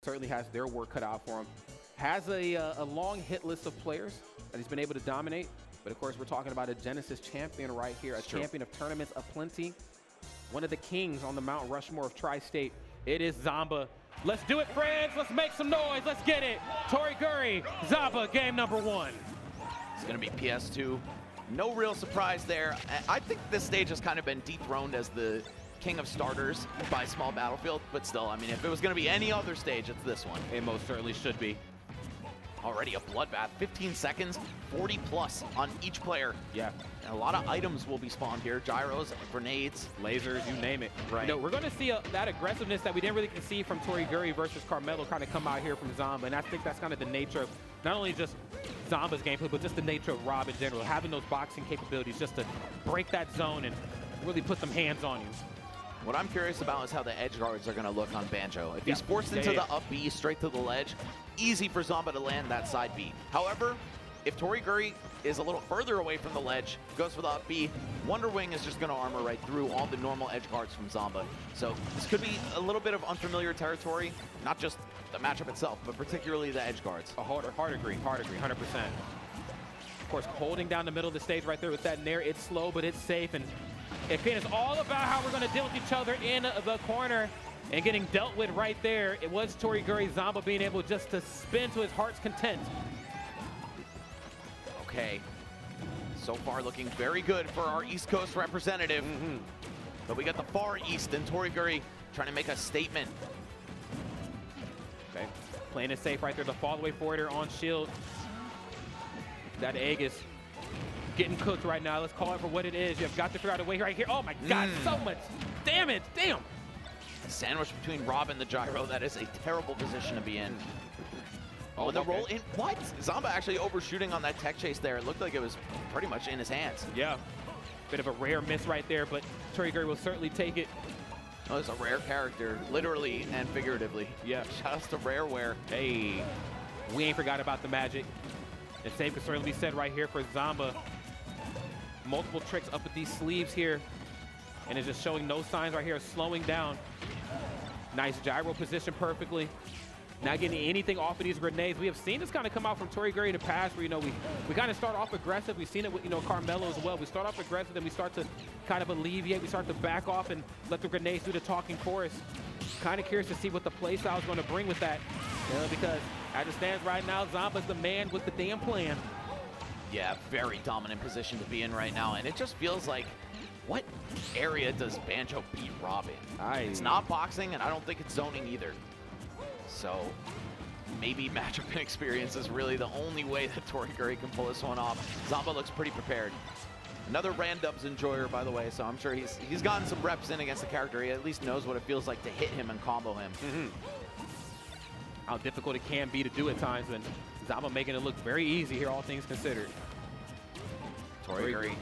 certainly has their work cut out for him. Has a long hit list of players that he's been able to dominate. But of course, we're talking about a Genesis champion right here, a champion of tournaments aplenty. One of the kings on the Mount Rushmore of Tri-State. It is Zomba. Let's do it, friends. Let's make some noise. Let's get it. Toriguri, Zomba, game number 1. It's going to be PS2. No real surprise there. I think this stage has kind of been dethroned as the king of starters by Small Battlefield, but still, I mean, if it was going to be any other stage, it's this one. It most certainly should be. Already a bloodbath, 15 seconds, 40 plus on each player. Yeah. And a lot of items will be spawned here. Gyros, grenades, lasers, you name it. Right. You know, we're going to see that aggressiveness that we didn't really see from Toriguri versus Carmelo kind of come out here from Zomba. And I think that's kind of the nature of not only just Zomba's gameplay, but just the nature of Rob in general. Having those boxing capabilities just to break that zone and really put some hands on you. What I'm curious about is how the edge guards are going to look on Banjo. If he's forced into the up B straight to the ledge, easy for Zomba to land that side B. However, if Toriguri is a little further away from the ledge, goes for the up B, Wonder Wing is just going to armor right through all the normal edge guards from Zomba. So this could be a little bit of unfamiliar territory, not just the matchup itself, but particularly the edge guards. Hard agree, 100%. Of course, holding down the middle of the stage right there with that Nair, it's slow, but it's safe. And again, it's all about how we're going to deal with each other in the corner and getting dealt with right there. It was Toriguri Zomba being able just to spin to his heart's content. Okay, so far looking very good for our East Coast representative. But we got the far East and Toriguri trying to make a statement. Okay, playing it safe right there. The fall-away forwarder on shield. That egg is getting cooked right now. Let's call it for what it is. You've got to figure out a way right here. Oh my God, so much damage, damn. Sandwich between Rob and the gyro. That is a terrible position to be in. Oh, the roll in, what? Zomba actually overshooting on that tech chase there. It looked like it was pretty much in his hands. Yeah, bit of a rare miss right there, but Toriguri will certainly take it. Oh, it's a rare character, literally and figuratively. Yeah. Shout out to Rareware. Hey, we ain't forgot about the magic. And same can certainly be said right here for Zomba. Multiple tricks up with these sleeves here. And it's just showing no signs right here of slowing down. Nice gyro position perfectly. Not getting anything off of these grenades. We have seen this kind of come out from Toriguri in the past where, you know, we kind of start off aggressive. We've seen it with, you know, Carmelo as well. We start off aggressive, then we start to kind of alleviate. We start to back off and let the grenades do the talking for us. Kind of curious to see what the play style is going to bring with that. You know, because as it stands right now, Zomba's the man with the damn plan. Yeah, very dominant position to be in right now. And it just feels like, what area does Banjo beat Rob in? It's not boxing, and I don't think it's zoning either. So maybe matchup experience is really the only way that Toriguri can pull this one off. Zomba looks pretty prepared. Another randoms enjoyer, by the way, so I'm sure he's gotten some reps in against the character. He at least knows what it feels like to hit him and combo him. How difficult it can be to do at times, and Zomba making it look very easy here, all things considered. Toriguri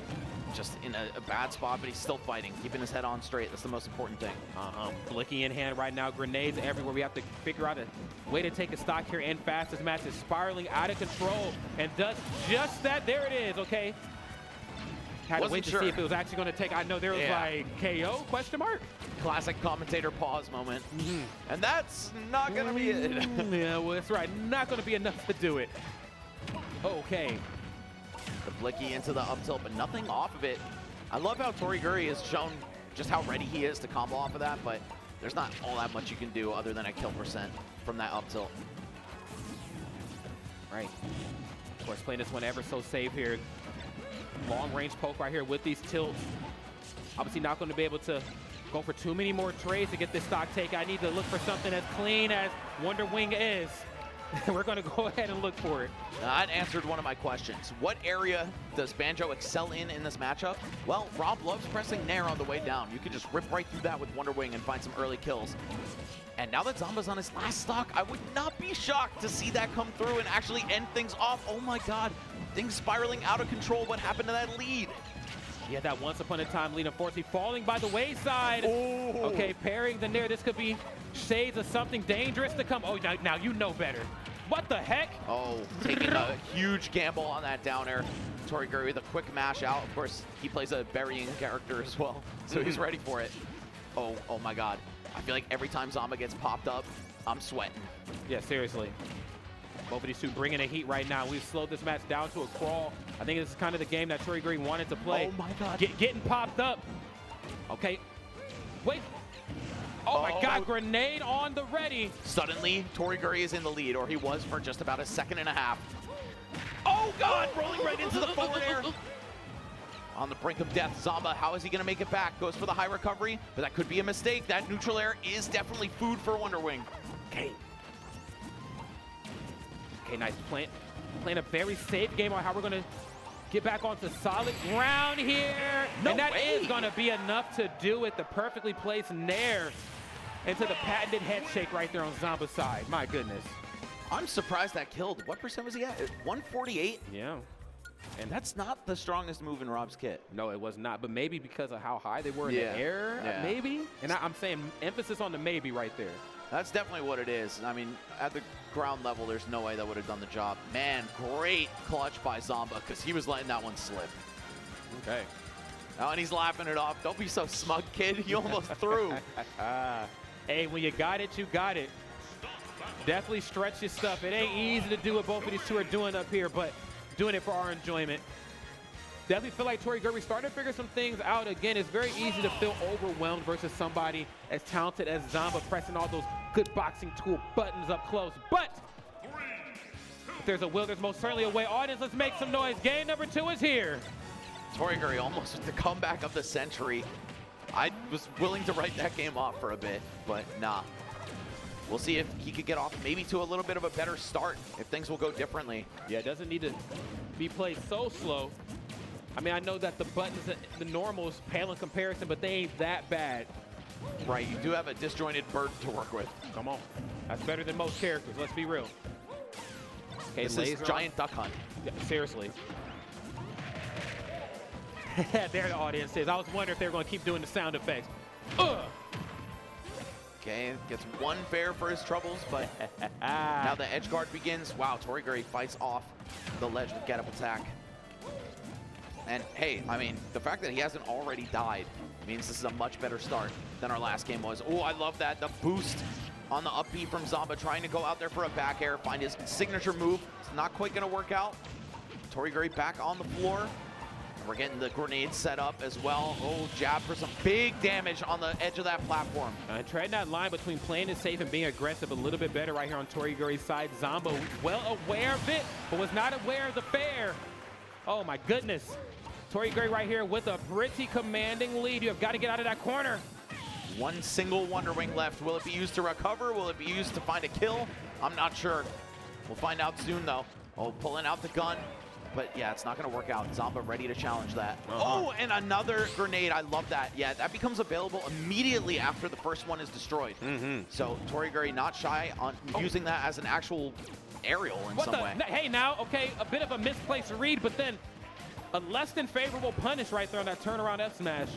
just in a bad spot, but he's still fighting, keeping his head on straight. That's the most important thing. Blicky in hand right now, grenades everywhere. We have to figure out a way to take a stock here and fast. This match is spiraling out of control and does just that. There it is, okay. Had to wait to see if it was actually going to take. I know there was like KO, question mark. Classic commentator pause moment. And that's not going to be it. Yeah, well, that's right. Not going to be enough to do it. Okay. The blicky into the up tilt, but nothing off of it. I love how Toriguri has shown just how ready he is to combo off of that, but there's not all that much you can do other than a kill percent from that up tilt. Right. Of course, playing this one ever so safe here. Long range poke right here with these tilts. Obviously not going to be able to go for too many more trades to get this stock take. I need to look for something as clean as Wonder Wing is. We're going to go ahead and look for it. That answered one of my questions. What area does Banjo excel in this matchup? Well, Rob loves pressing Nair on the way down. You can just rip right through that with Wonder Wing and find some early kills. And now that Zomba's on his last stock, I would not be shocked to see that come through and actually end things off. Oh my God, things spiraling out of control. What happened to that lead? He had that once upon a time lead, unfortunately falling by the wayside. Okay, parrying the Nair. This could be shades of something dangerous to come. Oh, now you know better. What the heck? Oh, taking a huge gamble on that down air. Toriguri with a quick mash out. Of course, he plays a burying character as well, so he's ready for it. Oh my God. I feel like every time Zomba gets popped up, I'm sweating. Yeah, seriously. Both of these two bringing the heat right now. We've slowed this match down to a crawl. I think this is kind of the game that Toriiguri wanted to play. Oh my God. Getting popped up. Okay. Wait. Oh my God, grenade on the ready. Suddenly, Toriiguri is in the lead, or he was for just about a second and a half. Oh God, rolling right into the forward air. On the brink of death, Zomba, how is he gonna make it back? Goes for the high recovery, but that could be a mistake. That neutral air is definitely food for Wonder Wing. Okay. Okay, nice. Playing a very safe game on how we're gonna get back onto solid ground here. No and that way. is gonna be enough to do it. The perfectly placed nair into the patented head shake right there on Zomba's side. My goodness. I'm surprised that killed. What percent was he at? 148? Yeah. And that's not the strongest move in Rob's kit. No, it was not. But maybe because of how high they were in Yeah. the air, Yeah. maybe. And I'm saying emphasis on the maybe right there. That's definitely what it is. I mean, at the ground level, there's no way that would have done the job. Man, great clutch by Zomba, because he was letting that one slip. Okay. Oh, and he's laughing it off. Don't be so smug, kid. You almost threw. Hey, when you got it, you got it. Definitely stretch your stuff. It ain't easy to do what both of these two are doing up here, but doing it for our enjoyment. Definitely feel like Toriiguri starting to figure some things out. Again, it's very easy to feel overwhelmed versus somebody as talented as Zomba, pressing all those good boxing tool buttons up close. But if there's a will, there's most certainly a way. Audience, let's make some noise. Game number 2 is here. Toriiguri almost with the comeback of the century. I was willing to write that game off for a bit, but nah. We'll see if he could get off maybe to a little bit of a better start, if things will go differently. Yeah, it doesn't need to be played so slow. I mean, I know that the buttons, the normals pale in comparison, but they ain't that bad. Right, you do have a disjointed bird to work with. Come on. That's better than most characters, let's be real. Okay, This is Giant Duck Hunt. Yeah, seriously. There the audience is. I was wondering if they were going to keep doing the sound effects. Okay, gets one fair for his troubles, but now the edge guard begins. Wow, Toriiguri fights off the ledge with get-up attack. And hey, I mean, the fact that he hasn't already died means this is a much better start than our last game was. Oh, I love that. The boost on the up B from Zomba, trying to go out there for a back air, find his signature move. It's not quite going to work out. Toriiguri back on the floor. We're getting the grenade set up as well. Oh, jab for some big damage on the edge of that platform. Treading that line between playing it safe and being aggressive a little bit better right here on Toriiguri's side. Zomba well aware of it, but was not aware of the fair. Oh my goodness. Toriiguri right here with a pretty commanding lead. You have got to get out of that corner. One single Wonder Wing left. Will it be used to recover? Will it be used to find a kill? I'm not sure. We'll find out soon though. Oh, pulling out the gun. But yeah, it's not going to work out. Zomba ready to challenge that. Oh, and another grenade. I love that. Yeah, that becomes available immediately after the first one is destroyed. So Toriiguri not shy on using that as an actual aerial in some way. Hey, now, okay, a bit of a misplaced read, but then a less than favorable punish right there on that turnaround F smash.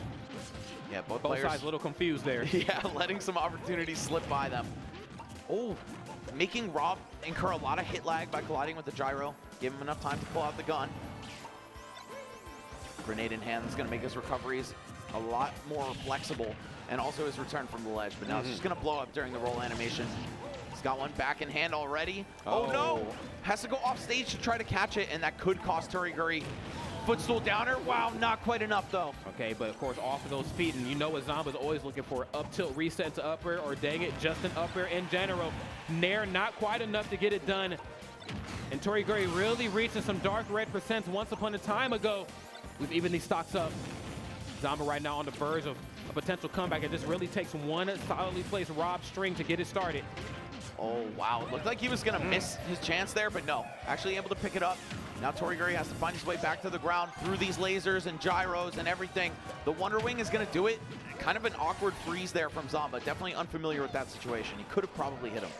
Yeah, both Both players sides a little confused there. Yeah, letting some opportunities slip by them. Oh, making Rob incur a lot of hit lag by colliding with the gyro. Give him enough time to pull out the gun. Grenade in hand is going to make his recoveries a lot more flexible, and also his return from the ledge. But now it's just going to blow up during the roll animation. He's got one back in hand already. Oh no! Has to go off stage to try to catch it, and that could cost Toriiguri. Footstool downer. Wow, not quite enough though. Okay, but of course off of those feet, and you know what Zomba's always looking for. Up tilt reset to up air, or dang it, just an up air in general. Nair not quite enough to get it done. And Toriiguri really reaching some dark red percents once upon a time ago. We've evened these stocks up. Zomba right now on the verge of a potential comeback. It just really takes one solidly placed Rob string to get it started. Oh, wow. Looked like he was going to miss his chance there, but no. Actually able to pick it up. Now Toriiguri has to find his way back to the ground through these lasers and gyros and everything. The Wonder Wing is going to do it. Kind of an awkward freeze there from Zomba. Definitely unfamiliar with that situation. He could have probably hit him.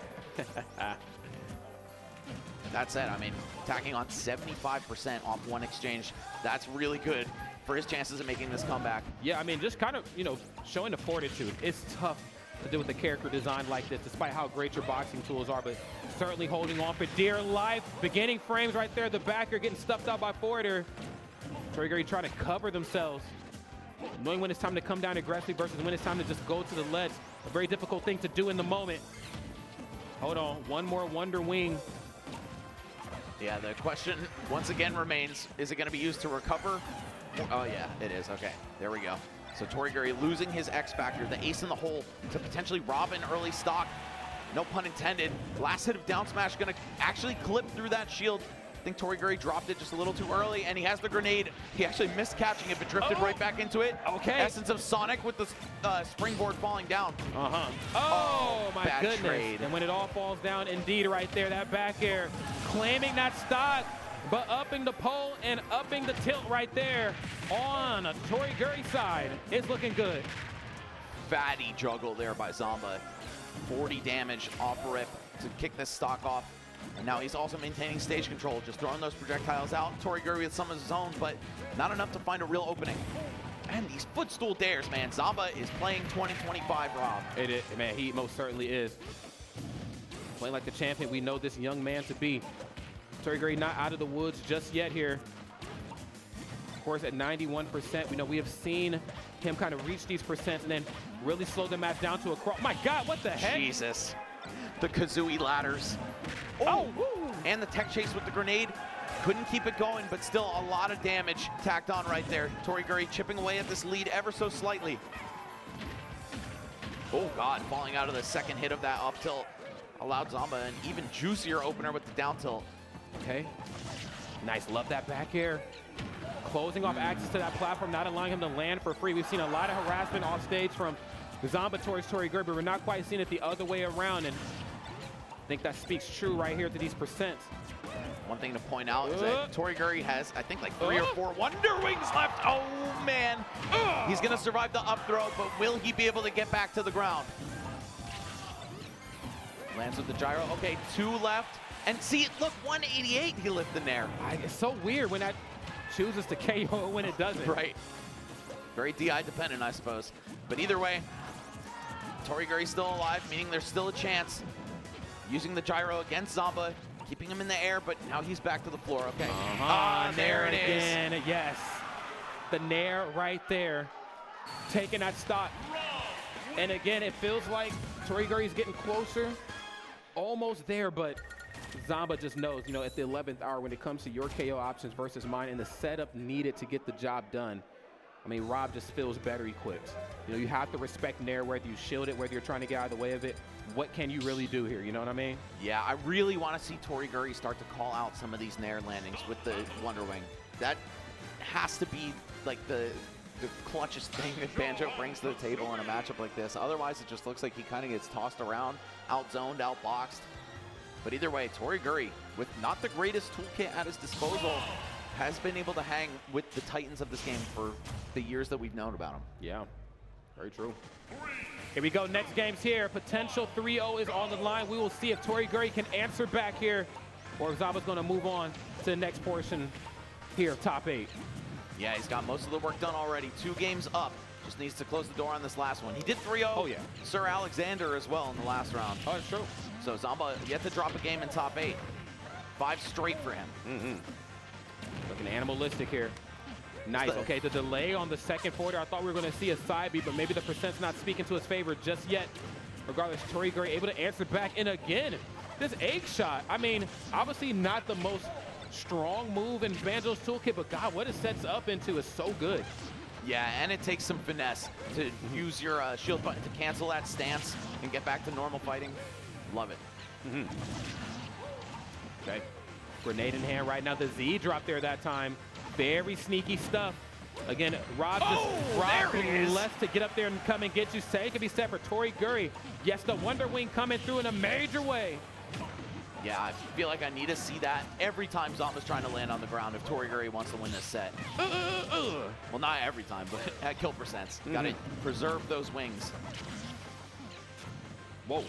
That said, I mean, attacking on 75% off one exchange, that's really good for his chances of making this comeback. Yeah, I mean, just kind of, you know, showing the fortitude. It's tough to do with a character design like this, despite how great your boxing tools are, but certainly holding on for dear life. Beginning frames right there, the backer getting stuffed out by forwarder. Toriiguri trying to cover themselves. Knowing when it's time to come down aggressively versus when it's time to just go to the ledge. A very difficult thing to do in the moment. Hold on, one more Wonder Wing. Yeah, the question once again remains, is it going to be used to recover? Oh yeah, it is. Okay, there we go. So Toriguri losing his X Factor, the ace in the hole to potentially rob an early stock. No pun intended. Last hit of down smash going to actually clip through that shield. I think Toriguri dropped it just a little too early, and he has the grenade. He actually missed catching it, but drifted right back into it. Okay. Essence of Sonic with the springboard falling down. Oh, my bad goodness. trade. And when it all falls down, indeed, right there, that back air, claiming that stock, but upping the pole and upping the tilt right there on a Toriguri side. It's looking good. Fatty juggle there by Zomba. 40 damage off rip to kick this stock off. And now he's also maintaining stage control, just throwing those projectiles out. Toriguri with some of his own, but not enough to find a real opening. And these footstool dares, man. Zomba is playing 2025, Rob. It is, man, he most certainly is. Playing like the champion we know this young man to be. Toriguri not out of the woods just yet here. Of course, at 91%, we know we have seen him kind of reach these percents and then really slow the match down to a crawl. My God, what the heck? Jesus. The Kazooie ladders. Oh, and the tech chase with the grenade. Couldn't keep it going, but still a lot of damage tacked on right there. Toriguri chipping away at this lead ever so slightly. Oh God, falling out of the second hit of that up tilt allowed Zomba an even juicier opener with the down tilt. Okay, nice, love that back air. Closing off access to that platform, not allowing him to land for free. We've seen a lot of harassment off stage from Zomba towards Toriguri, but we're not quite seeing it the other way around, and I think that speaks true right here to these percents. One thing to point out is that Toriguri has, I think, like 3 or 4 Wonder Wings left. Oh, man. He's going to survive the up throw, but will he be able to get back to the ground? Lands with the gyro. Okay, 2 left. And see, look, 188 he lived in there. It's so weird when that chooses to KO when it doesn't. Right. Very DI dependent, I suppose. But either way, Toriguri's still alive, meaning there's still a chance. Using the gyro against Zomba, keeping him in the air, but now he's back to the floor. Okay. There it again. is. Yes. The nair right there. Taking that stock. And again, it feels like Toriguri's getting closer. Almost there, but Zomba just knows, you know, at the 11th hour when it comes to your KO options versus mine and the setup needed to get the job done. I mean, Rob just feels better equipped. You know, you have to respect Nair, whether you shield it, whether you're trying to get out of the way of it. What can you really do here? You know what I mean? Yeah, I really want to see Toriguri start to call out some of these Nair landings with the Wonder Wing. That has to be like the clutchest thing that Banjo brings to the table in a matchup like this. Otherwise, it just looks like he kind of gets tossed around, outzoned, outboxed. But either way, Toriguri, with not the greatest toolkit at his disposal, has been able to hang with the titans of this game for the years that we've known about him. Yeah, very true. Here we go, next game's here. Potential 3-0 is on the line. We will see if Toriguri can answer back here or if Zomba's gonna move on to the next portion here, top 8. Yeah, he's got most of the work done already. 2 games up. Just needs to close the door on this last one. He did 3-0 Sir Alexander as well in the last round. Oh, that's true. So Zomba yet to drop a game in top 8. 5 straight for him. Looking animalistic here. Nice. Okay, the delay on the second forward. I thought we were going to see a side B, but maybe the percent's not speaking to his favor just yet. Regardless, Toriguri able to answer back. And again, this egg shot. I mean, obviously not the most strong move in Banjo's toolkit, but God, what it sets up into is so good. Yeah, and it takes some finesse to use your shield button to cancel that stance and get back to normal fighting. Love it. Okay. Grenade in hand right now. The Z drop there that time. Very sneaky stuff. Again, Rob just less to get up there and come and get you. Say it can be set for Toriguri. Yes, the Wonder Wing coming through in a major way. Yeah, I feel like I need to see that every time Zomba's trying to land on the ground if Toriguri wants to win this set. Well, not every time, but at kill percents. Gotta preserve those wings. Whoa.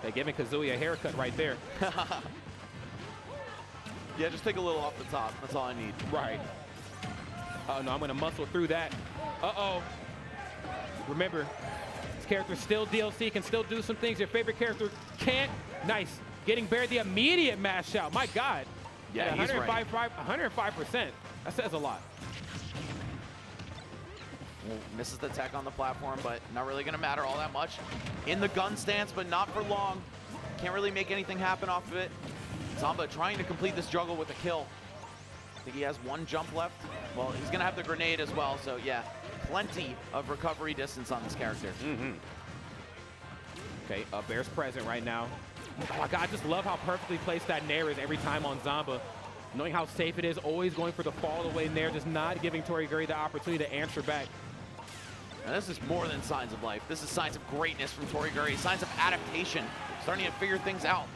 They're giving Kazooie a haircut right there. Yeah, just take a little off the top. That's all I need. Right. Oh, no, I'm going to muscle through that. Uh-oh. Remember, this character's still DLC, can still do some things your favorite character can't. Nice. Getting buried the immediate mash out. My God. Yeah, he's 105%. That says a lot. Misses the tech on the platform, but not really going to matter all that much. In the gun stance, but not for long. can't really make anything happen off of it. Zomba trying to complete this juggle with a kill. I think he has one jump left. Well, he's gonna have the grenade as well, so yeah, plenty of recovery distance on this character. Okay, up air's present right now. Oh my God, I just love how perfectly placed that nair is every time on Zomba. Knowing how safe it is, always going for the fall away nair, just not giving Toriguri the opportunity to answer back. And this is more than signs of life. This is signs of greatness from Toriguri, signs of adaptation, starting to figure things out.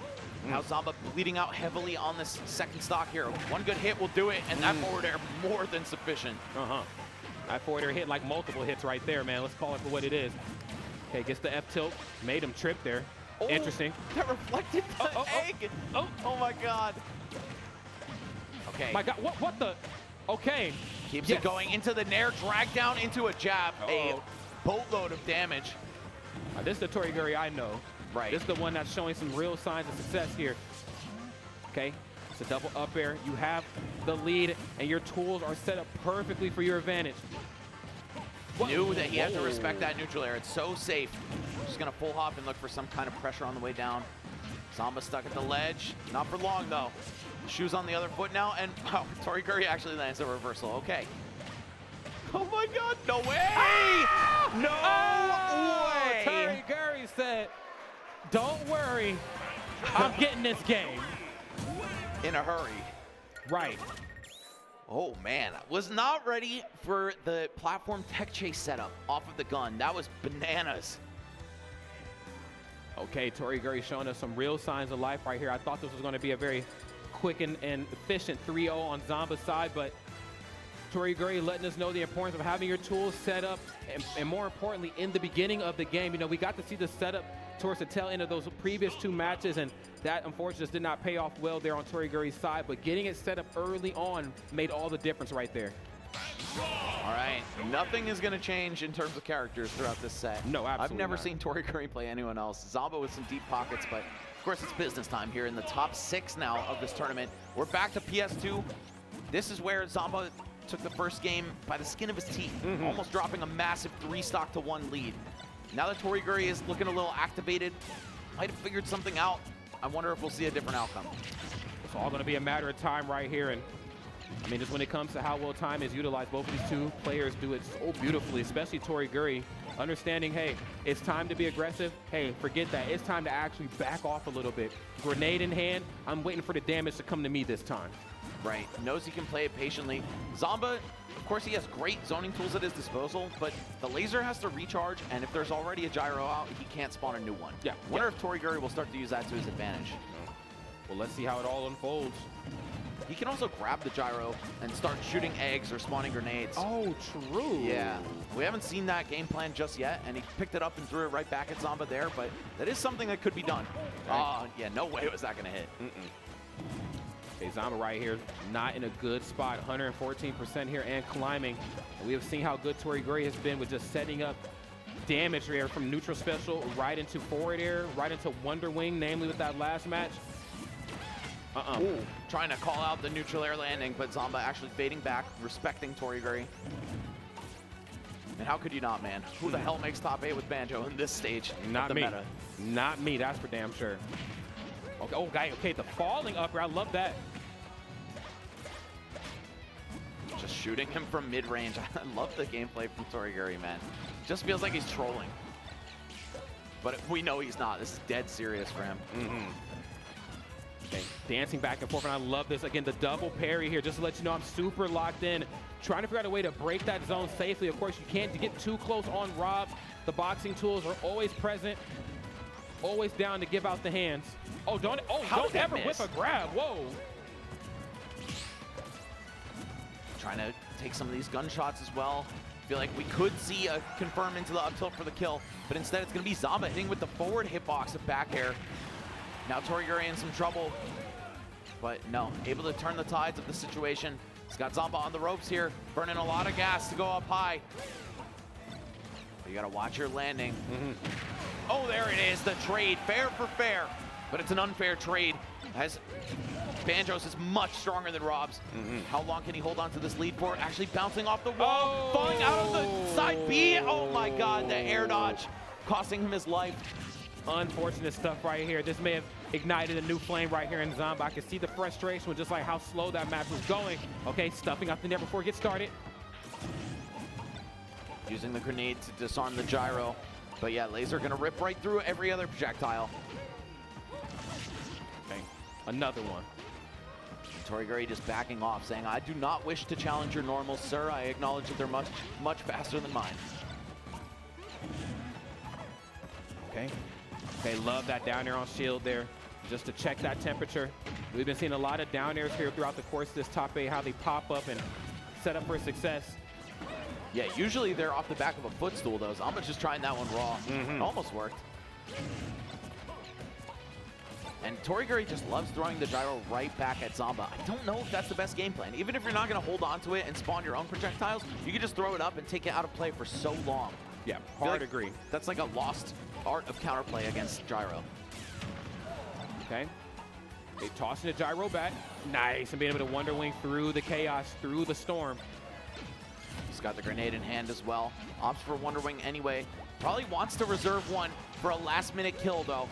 Now Zomba bleeding out heavily on this second stock here. One good hit will do it, and that forward air more than sufficient. That forward air hit like multiple hits right there, man. Let's call it for what it is. Okay, gets the F tilt, made him trip there. Oh, interesting. That reflected the egg. Oh my God. Okay. My God, what the? Okay. Keeps it going into the nair, drag down into a jab. A boatload of damage. This is the Toriguri I know. Right. This is the one that's showing some real signs of success here. Okay, it's a double up air. You have the lead, and your tools are set up perfectly for your advantage. Knew that he had to respect that neutral air. It's so safe. Just gonna full hop and look for some kind of pressure on the way down. Zomba stuck at the ledge. Not for long though. Shoes on the other foot now, and wow, Toriguri actually lands a reversal. Okay. Oh my God, no way! No way! Toriguri said, don't worry, I'm getting this game. In a hurry. Right. Oh man, was not ready for the platform tech chase setup off of the gun. That was bananas. Okay, Toriguri showing us some real signs of life right here. I thought this was going to be a very quick and efficient 3-0 on Zomba's side, but Toriguri letting us know the importance of having your tools set up, and more importantly, in the beginning of the game. You know, we got to see the setup towards the tail end of those previous two matches, and that unfortunately just did not pay off well there on Toriguri's side, but getting it set up early on made all the difference right there. All right, nothing is going to change in terms of characters throughout this set. No, absolutely I've never not. seen Toriguri play anyone else. Zomba with some deep pockets, but of course it's business time here in the top 6 now of this tournament. We're back to PS2. This is where Zomba took the first game by the skin of his teeth, almost dropping a massive 3-1 lead. Now that Toriguri is looking a little activated, might have figured something out. I wonder if we'll see a different outcome. It's all going to be a matter of time right here, and I mean, just when it comes to how well time is utilized, both of these two players do it so beautifully, especially Toriguri, understanding, hey, it's time to be aggressive. Hey, forget that. It's time to actually back off a little bit. Grenade in hand, I'm waiting for the damage to come to me this time. Right, knows he can play it patiently. Zomba, of course, he has great zoning tools at his disposal, but the laser has to recharge, and if there's already a gyro out, he can't spawn a new one. Yeah. Wonder if Toriguri will start to use that to his advantage. Well, let's see how it all unfolds. He can also grab the gyro and start shooting eggs or spawning grenades. Oh, true. Yeah, we haven't seen that game plan just yet, and he picked it up and threw it right back at Zomba there, but that is something that could be done. Yeah, no way was that going to hit. Okay, Zomba right here, not in a good spot, 114% here and climbing. And we have seen how good Toriguri has been with just setting up damage here from neutral special right into forward air, right into Wonder Wing, namely with that last match. Ooh, trying to call out the neutral air landing, but Zomba actually fading back, respecting Toriguri. And how could you not, man? Who the hell makes top 8 with Banjo in this stage? Not me. Meta? Not me, that's for damn sure. Okay, okay, the falling upper, I love that. Just shooting him from mid-range. I love the gameplay from Toriguri, man. Just feels like he's trolling. But we know he's not. This is dead serious for him. Okay, dancing back and forth, and I love this. Again, the double parry here, just to let you know I'm super locked in, trying to figure out a way to break that zone safely. Of course, you can't get too close on Rob. The boxing tools are always present, always down to give out the hands. Oh, don't ever whip a grab. Whoa. Trying to take some of these gunshots as well. Feel like we could see a confirm into the up tilt for the kill, but instead it's going to be Zomba hitting with the forward hitbox of back air. Now Toriguri in some trouble, but no, able to turn the tides of the situation. He's got Zomba on the ropes here, burning a lot of gas to go up high. But you got to watch your landing. Oh, there it is, the trade, fair for fair, but it's an unfair trade as Banjo's is much stronger than Rob's. How long can he hold on to this lead for? Actually bouncing off the wall, falling out of the side B. Oh my God, the air dodge costing him his life. unfortunate stuff right here. This may have ignited a new flame right here in Zomba. I can see the frustration with just like how slow that match was going. Okay, stuffing up in there before it gets started. Using the grenade to disarm the gyro. But yeah, laser gonna rip right through every other projectile. Okay, another one. Toriguri just backing off, saying, I do not wish to challenge your normals, sir. I acknowledge that they're much, much faster than mine. Okay. Okay, love that down air on shield there, just to check that temperature. We've been seeing a lot of down airs here throughout the course of this top 8, how they pop up and set up for success. Yeah, usually they're off the back of a footstool, though. Zomba's just trying that one raw. It almost worked. And Toriguri just loves throwing the gyro right back at Zomba. I don't know if that's the best game plan. Even if you're not going to hold on to it and spawn your own projectiles, you can just throw it up and take it out of play for so long. Yeah, hard agree. That's like a lost art of counterplay against gyro. Okay. They tossing the gyro back. Nice, and being able to Wonder Wing through the chaos, through the storm. He's got the grenade in hand as well. Opts for Wonder Wing anyway. Probably wants to reserve one for a last-minute kill, though.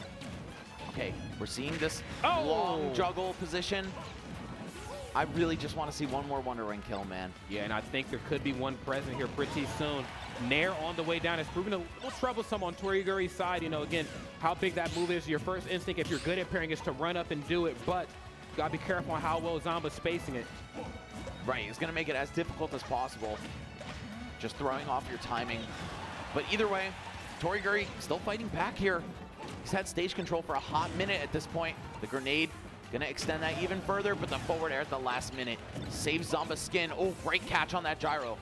Okay, we're seeing this long juggle position. I really just want to see one more Wonder Wing kill, man. Yeah, and I think there could be one present here pretty soon. Nair on the way down is proving a little troublesome on Toriguri's side. You know, again, how big that move is. Your first instinct, if you're good at parrying, is to run up and do it, but you gotta be careful on how well Zomba's spacing it. Right, he's gonna make it as difficult as possible. Just throwing off your timing. But either way, Toriguri still fighting back here. He's had stage control for a hot minute at this point. The grenade gonna extend that even further, but the forward air at the last minute saves Zomba's skin. Oh, great catch on that gyro.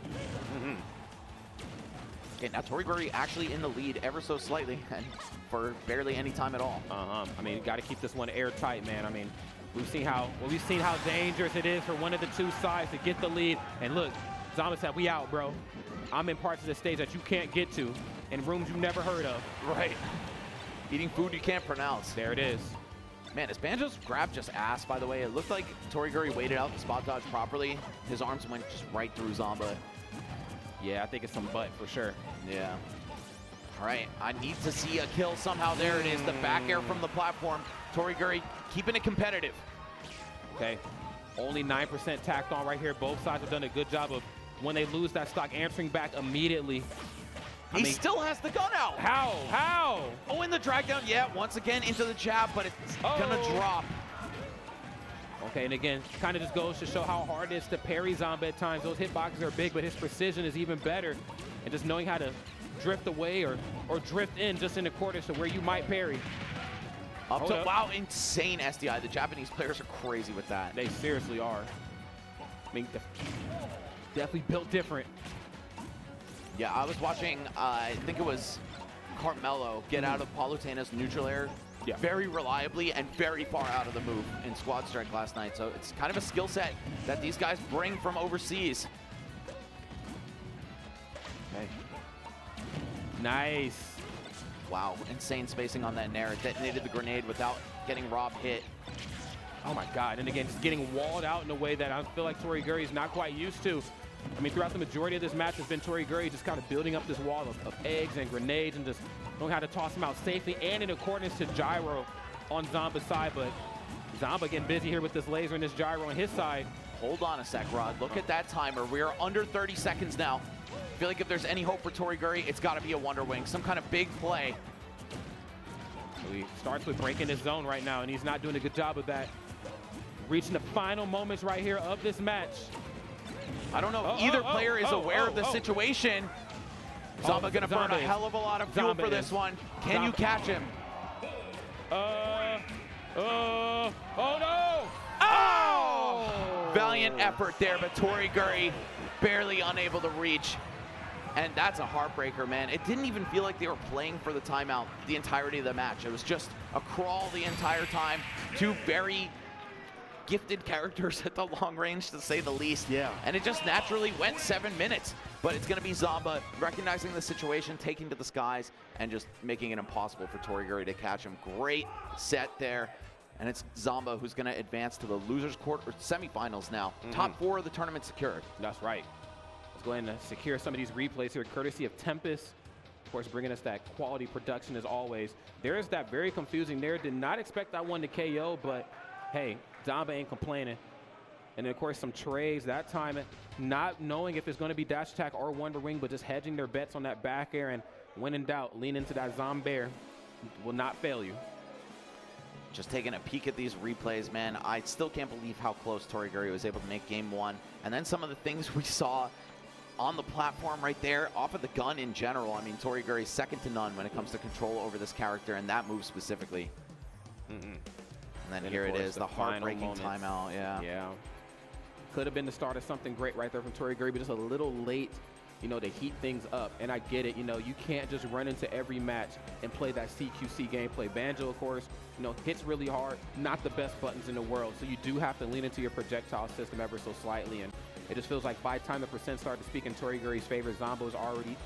Okay, now Toriguri actually in the lead ever so slightly, and for barely any time at all. I mean, you got to keep this one airtight, man. I mean, we've seen how dangerous it is for one of the two sides to get the lead. And look, Zomba said, we out, bro. I'm in parts of the stage that you can't get to, in rooms you've never heard of. Right. Eating food you can't pronounce. There it is. Man, his Banjo's grab just ass, by the way. It looked like Toriguri waited out the spot dodge properly. His arms went just right through Zomba. Yeah, I think it's some butt for sure. Yeah. All right, I need to see a kill somehow. There it is, the back air from the platform. Toriguri keeping it competitive. Okay, only 9% tacked on right here. Both sides have done a good job of, when they lose that stock, answering back immediately. He still has the gun out. How? How? Oh, in the drag down, yeah, once again into the jab, but it's gonna drop. Okay, and again, kind of just goes to show how hard it is to parry Zomba at times. Those hitboxes are big, but his precision is even better. And just knowing how to drift away or drift in just in accordance to where you might parry. Wow, insane SDI. The Japanese players are crazy with that. They seriously are. I mean, definitely built different. Yeah, I was watching, I think it was Carmelo get out of Palutena's neutral air very reliably and very far out of the move in Squad Strike last night. So it's kind of a skill set that these guys bring from overseas. Okay. Nice. Wow, insane spacing on that Nair. It detonated the grenade without getting Rob hit. Oh my God, and again, just getting walled out in a way that I feel like Toriguri is not quite used to. I mean, throughout the majority of this match has been Toriguri just kind of building up this wall of eggs and grenades and just knowing how to toss them out safely and in accordance to gyro on Zomba's side. But Zomba getting busy here with this laser and this gyro on his side. Hold on a sec, Rod. Look at that timer. We are under 30 seconds now. I feel like if there's any hope for Toriguri, it's got to be a Wonder Wing, some kind of big play. So he starts with breaking his zone right now, and he's not doing a good job of that. Reaching the final moments right here of this match. I don't know if either player is aware of the situation. Zomba gonna burn a hell of a lot of fuel for this one. Can you catch him? Oh no! Oh! Valiant effort there, but Toriguri barely unable to reach. And that's a heartbreaker, man. It didn't even feel like they were playing for the timeout the entirety of the match. It was just a crawl the entire time. Two very gifted characters at the long range, to say the least. Yeah. And it just naturally went 7 minutes. But it's going to be Zomba recognizing the situation, taking to the skies, and just making it impossible for Toriguri to catch him. Great set there. And it's Zomba who's going to advance to the losers quarter semifinals now. Top 4 of the tournament secured. That's right. Let's go ahead and secure some of these replays here, courtesy of Tempest. Of course, bringing us that quality production as always. There is that very confusing there. Did not expect that one to KO, but hey, Zomba ain't complaining. And then, of course, some trades that time, not knowing if it's going to be dash attack or Wonder Wing, but just hedging their bets on that back air. And when in doubt, lean into that Zombear. Will not fail you. Just taking a peek at these replays, man, I still can't believe how close Toriguri was able to make game one. And then some of the things we saw on the platform right there, off of the gun in general. I mean, Toriguri is second to none when it comes to control over this character and that move specifically. And then here it is, the heartbreaking timeout. Yeah. Could have been the start of something great right there from Toriguri, but just a little late, you know, to heat things up. And I get it, you know, you can't just run into every match and play that CQC gameplay. Banjo, of course, you know, hits really hard, not the best buttons in the world. So you do have to lean into your projectile system ever so slightly. And it just feels like by the time the percent started to speak in Toriguri's favor, Zomba was already